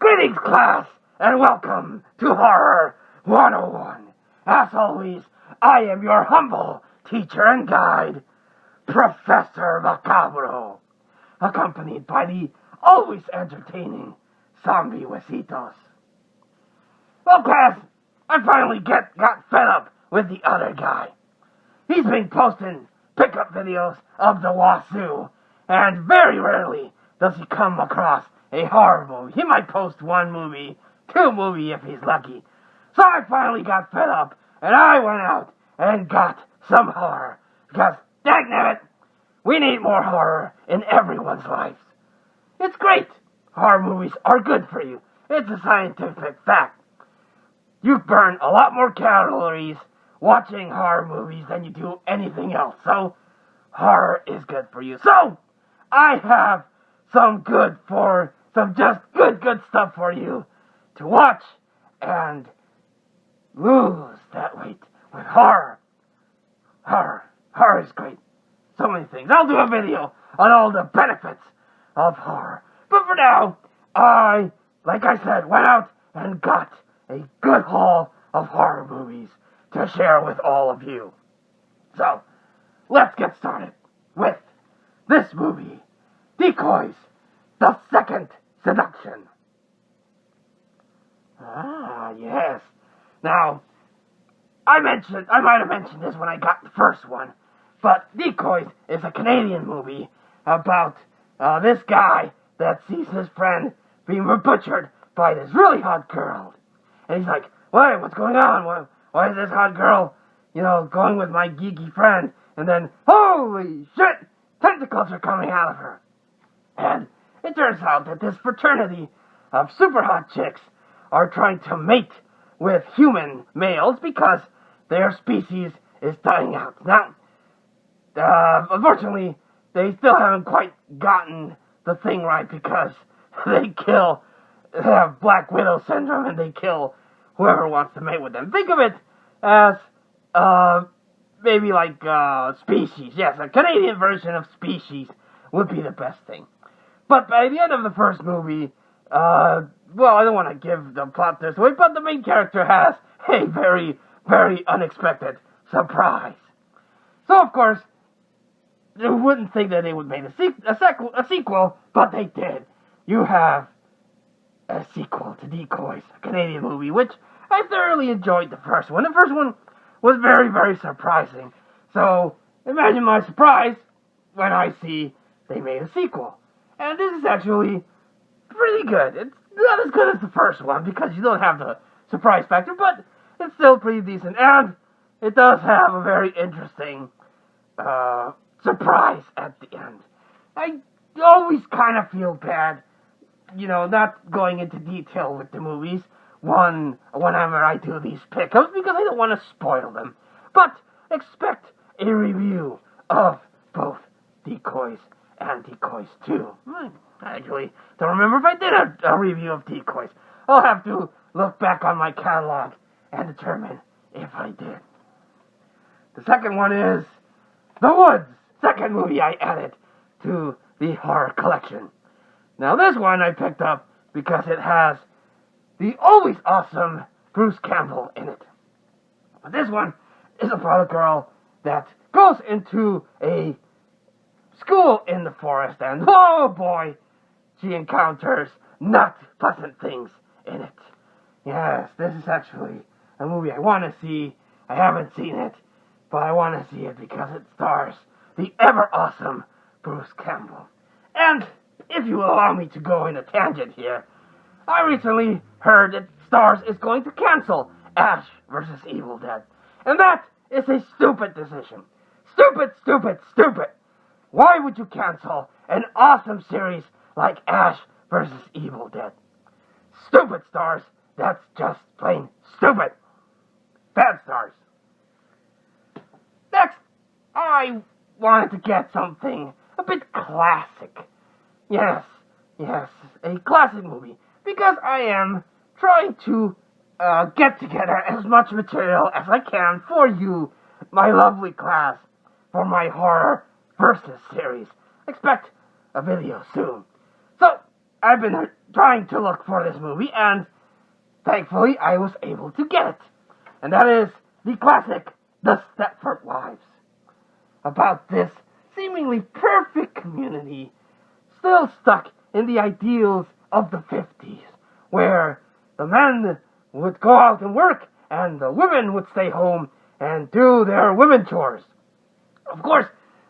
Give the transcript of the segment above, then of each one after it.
Greetings, class, and welcome to Horror 101. As always, I am your humble teacher and guide, Profesor Macabro, accompanied by the always entertaining Zombie Wesitos. Well, class, I finally got fed up with the other guy. He's been posting pickup videos of the Wazoo, and very rarely does he come across a horror movie. He might post one movie, two movies if he's lucky. So I finally got fed up, and I went out and got some horror. Because, dagnabbit, we need more horror in everyone's lives. It's great. Horror movies are good for you. It's a scientific fact. You burn a lot more calories watching horror movies than you do anything else. So, horror is good for you. So, I have some just good stuff for you to watch and lose that weight with horror. Horror is great. So many things. I'll do a video on all the benefits of horror. But for now, like I said, went out and got a good haul of horror movies to share with all of you. So, let's get started with this movie, Decoys, The Second Seduction. Ah, yes. Now, I might have mentioned this when I got the first one, but Decoys is a Canadian movie about this guy that sees his friend being butchered by this really hot girl. And he's like, what's going on? Why is this hot girl, going with my geeky friend? And then, holy shit, tentacles are coming out of her. And it turns out that this fraternity of super hot chicks are trying to mate with human males because their species is dying out. Now, unfortunately, they still haven't quite gotten the thing right because they have Black Widow syndrome and they kill whoever wants to mate with them. Think of it as, maybe like, Species. Yes, a Canadian version of Species would be the best thing. But by the end of the first movie, I don't want to give the plot this way, but the main character has a very, very unexpected surprise. So, of course, you wouldn't think that they would make a sequel, but they did. You have a sequel to Decoys, a Canadian movie, which I thoroughly enjoyed the first one. The first one was very, very surprising. So, imagine my surprise when I see they made a sequel. And this is actually pretty good. It's not as good as the first one because you don't have the surprise factor, but it's still pretty decent. And it does have a very interesting surprise at the end. I always kind of feel bad, not going into detail with the movies whenever I do these pickups because I don't want to spoil them. But expect a review of both Decoys and Decoys 2. I actually don't remember if I did a review of Decoys. I'll have to look back on my catalog and determine if I did. The second one is The Woods, second movie I added to the horror collection. Now this one I picked up because it has the always awesome Bruce Campbell in it. But this one is about a girl that goes into a school in the forest, and oh boy, she encounters not pleasant things in it. Yes, this is actually a movie I want to see. I haven't seen it, but I want to see it because it stars the ever-awesome Bruce Campbell. And if you will allow me to go in a tangent here, I recently heard that Starz is going to cancel Ash vs. Evil Dead. And that is a stupid decision. Stupid. Why would you cancel an awesome series like Ash vs. Evil Dead? Stupid, Starz. That's just plain stupid. Bad Starz. Next, I wanted to get something a bit classic. Yes, a classic movie. Because I am trying to get together as much material as I can for you, my lovely class, for my Horror Versus series. Expect a video soon. So, I've been trying to look for this movie, and thankfully I was able to get it. And that is the classic, The Stepford Wives. About this seemingly perfect community, still stuck in the ideals of the 50s, where the men would go out and work, and the women would stay home and do their women chores. Of course,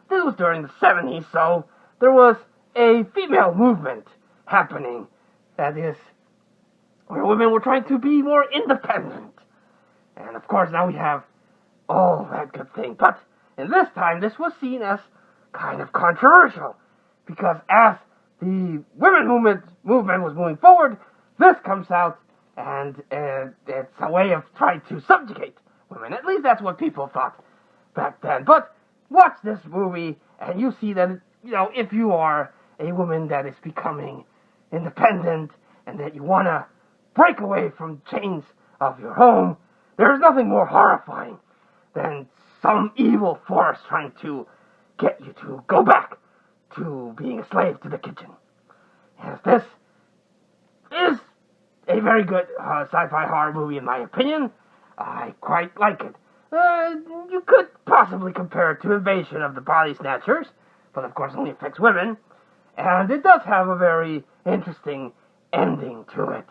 this was during the 70s, so there was a female movement happening. That is, where women were trying to be more independent. And of course, now we have all that good thing. But in this time, this was seen as kind of controversial, because as the women movement was moving forward, this comes out, and it's a way of trying to subjugate women. At least that's what people thought back then. But watch this movie, and you see that, if you are a woman that is becoming independent, and that you want to break away from chains of your home, there is nothing more horrifying than some evil force trying to get you to go back to being a slave to the kitchen. Yes, this is a very good sci-fi horror movie, in my opinion. I quite like it. You could possibly compare it to Invasion of the Body Snatchers, but of course only affects women. And it does have a very interesting ending to it.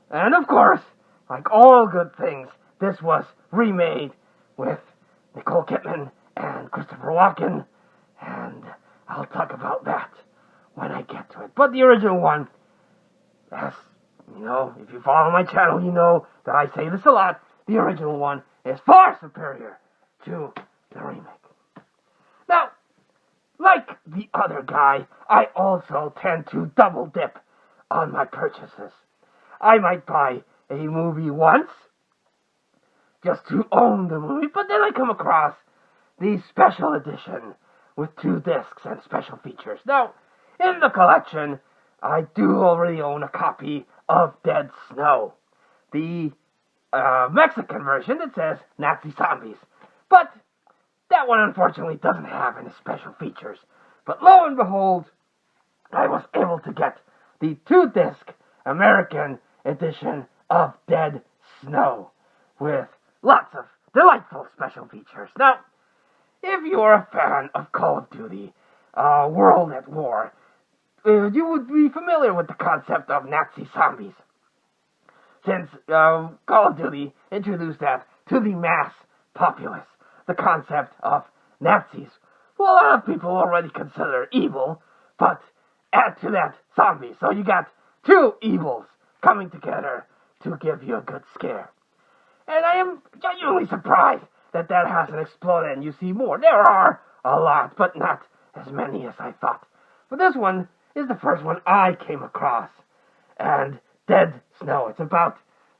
And of course, like all good things, this was remade with Nicole Kidman and Christopher Walken, and I'll talk about that when I get to it. But the original one, as if you follow my channel, you know that I say this a lot, the original one is far superior to the remake. Now, like the other guy, I also tend to double dip on my purchases. I might buy a movie once, just to own the movie, but then I come across the special edition with 2 discs and special features. Now, in the collection, I do already own a copy of Dead Snow, the Mexican version that says Nazi Zombies, but that one unfortunately doesn't have any special features. But lo and behold, I was able to get the 2-disc American edition of Dead Snow with lots of delightful special features. Now, if you're a fan of Call of Duty, World at War, you would be familiar with the concept of Nazi zombies, since Call of Duty introduced that to the mass populace, the concept of Nazis, who a lot of people already consider evil, but add to that zombies. So you got 2 evils coming together to give you a good scare. And I am genuinely surprised that hasn't exploded and you see more. There are a lot, but not as many as I thought. But this one is the first one I came across. And Dead Snow. It's about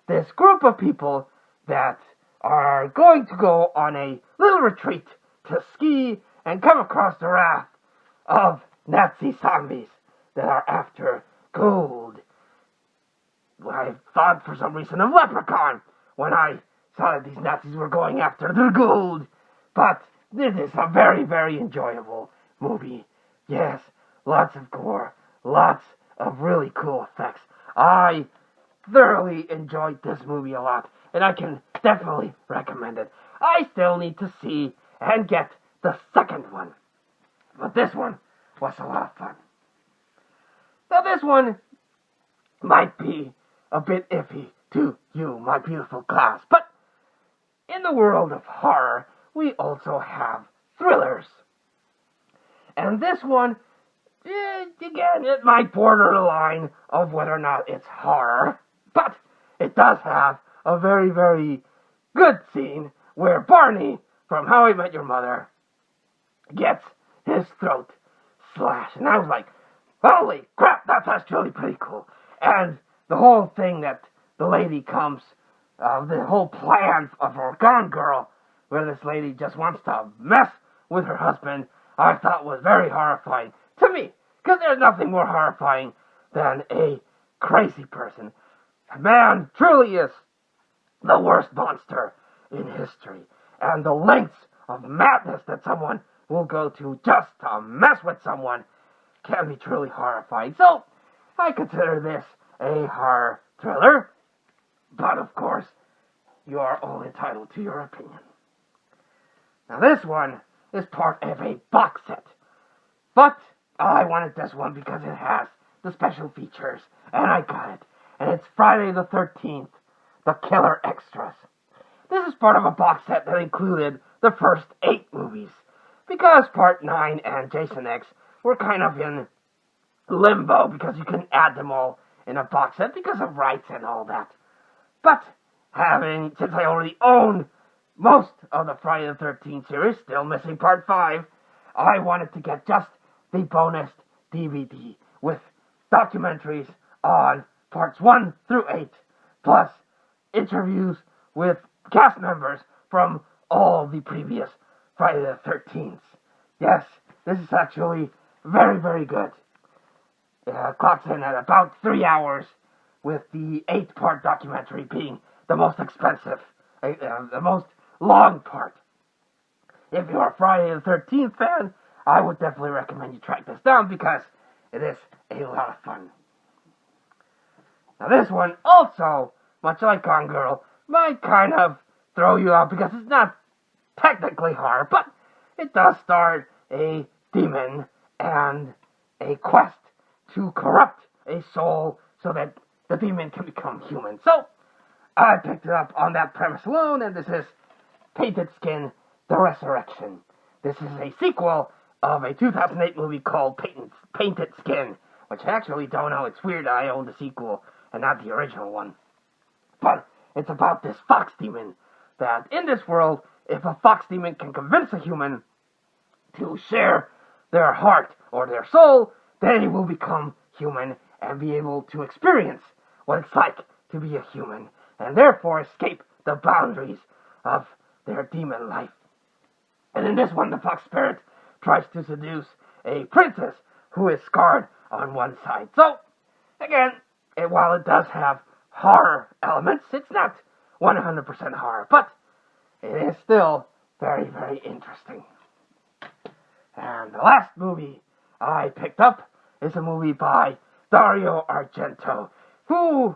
this group of people that are going to go on a little retreat to ski and come across the wrath of Nazi zombies that are after gold. I thought for some reason of Leprechaun when I saw that these Nazis were going after their gold. But this is a very, very enjoyable movie. Yes, lots of gore, lots of really cool effects. I thoroughly enjoyed this movie a lot, and I can definitely recommend it. I still need to see and get the second one, but this one was a lot of fun. Now this one might be a bit iffy to you, my beautiful class, but in the world of horror, we also have thrillers. And this one, again, it might border the line of whether or not it's horror, but it does have a very, very good scene where Barney from How I Met Your Mother gets his throat slashed. And I was like, holy crap, that's actually pretty cool. And the whole thing that the lady comes, the whole plan of her Gone Girl, where this lady just wants to mess with her husband, I thought was very horrifying to me. Because there's nothing more horrifying than a crazy person. A man truly is the worst monster in history. And the lengths of madness that someone will go to just to mess with someone can be truly horrifying. So, I consider this a horror thriller, but of course, you are all entitled to your opinion. Now this one is part of a box set, but I wanted this one because it has the special features, and I got it. And it's Friday the 13th, The Killer Extras. This is part of a box set that included the first 8 movies, because Part 9 and Jason X were kind of in limbo, because you couldn't add them all in a box set because of rights and all that. But since I already owned most of the Friday the 13th series, still missing Part 5, I wanted to get just the bonus DVD with documentaries on Parts 1 through 8, plus interviews with cast members from all the previous Friday the 13th. Yes, this is actually very, very good. It clocks in at about 3 hours, with the 8-part documentary being the most expensive, the most long part. If you're a Friday the 13th fan, I would definitely recommend you track this down because it is a lot of fun. Now this one also, much like Gone Girl, might kind of throw you off because it's not technically horror, but it does start a demon and a quest to corrupt a soul so that the demon can become human. So, I picked it up on that premise alone, and this is Painted Skin, The Resurrection. This is a sequel of a 2008 movie called Painted Skin, which I actually don't know. It's weird I own the sequel and not the original one. But it's about this fox demon, that in this world, if a fox demon can convince a human to share their heart or their soul, then he will become human and be able to experience what it's like to be a human, and therefore escape the boundaries of their demon life. And in this one, the fox spirit tries to seduce a princess who is scarred on one side. So, again, while it does have horror elements, it's not 100% horror, but it is still very, very interesting. And the last movie I picked up is a movie by Dario Argento, who,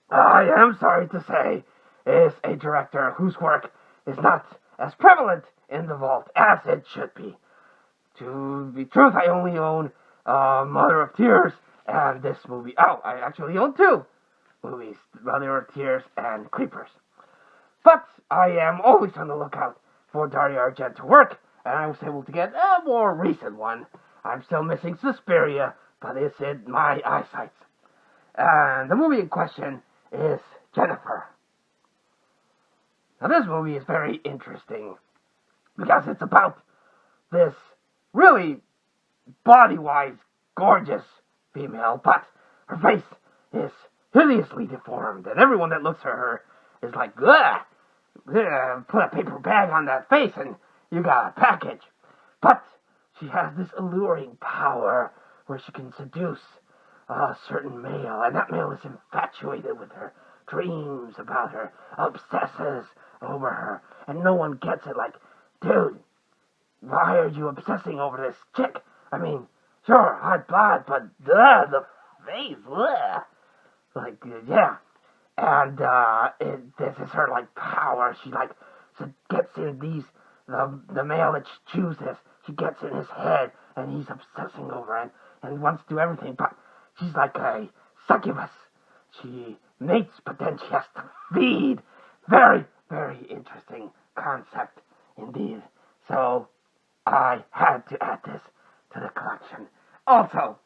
I am sorry to say, is a director whose work is not as prevalent in the vault as it should be. To be truth, I only own Mother of Tears and this movie. Oh, I actually own 2 movies, Mother of Tears and Creepers. But I am always on the lookout for Dario Argento work, and I was able to get a more recent one. I'm still missing Suspiria, but it's in my eyesight. And the movie in question is Jennifer. Now this movie is very interesting because it's about this really body-wise gorgeous female, but her face is hideously deformed, and everyone that looks at her is like, ugh, put a paper bag on that face and you got a package. But she has this alluring power where she can seduce a certain male, and that male is infatuated with her, dreams about her, obsesses over her, and no one gets it. Like, dude, why are you obsessing over this chick? I mean, sure, hot blood, but the face, like, yeah. And this is her, like, power. She, like, gets in the male that she chooses, she gets in his head, and he's obsessing over it, and wants to do everything, but she's like a succubus. She mates, but then she has to feed. Very, very interesting concept indeed. So, I had to add this to the collection. Also,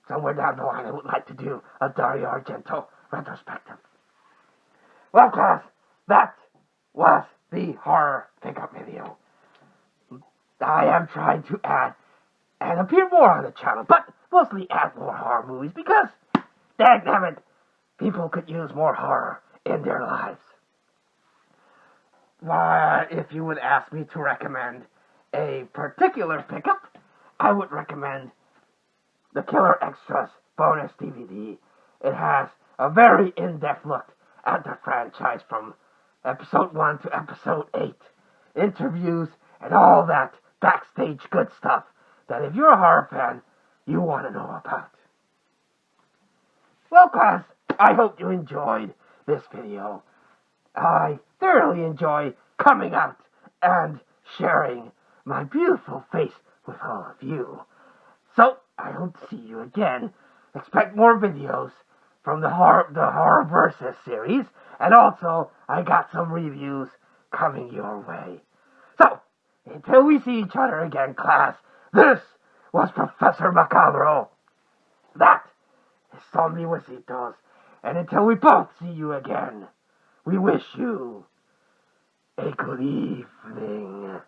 somewhere down the line, I would like to do a Dario Argento retrospective. Well, class, that was the horror pickup video. I am trying to add and appear more on the channel, but mostly add more horror movies because, dagnabbit, people could use more horror in their lives. If you would ask me to recommend a particular pickup, I would recommend the Killer Extras bonus DVD. It has a very in-depth look at the franchise from episode 1 to episode 8. Interviews and all that backstage good stuff that if you're a horror fan, you want to know about. Well, class, I hope you enjoyed this video. I thoroughly enjoy coming out and sharing my beautiful face with all of you. So, I hope to see you again. Expect more videos from the Horror Versus series, and also, I got some reviews coming your way. So, until we see each other again, class, this was Professor Macabro. That is Zombie Wisitos. And until we both see you again, we wish you a good evening.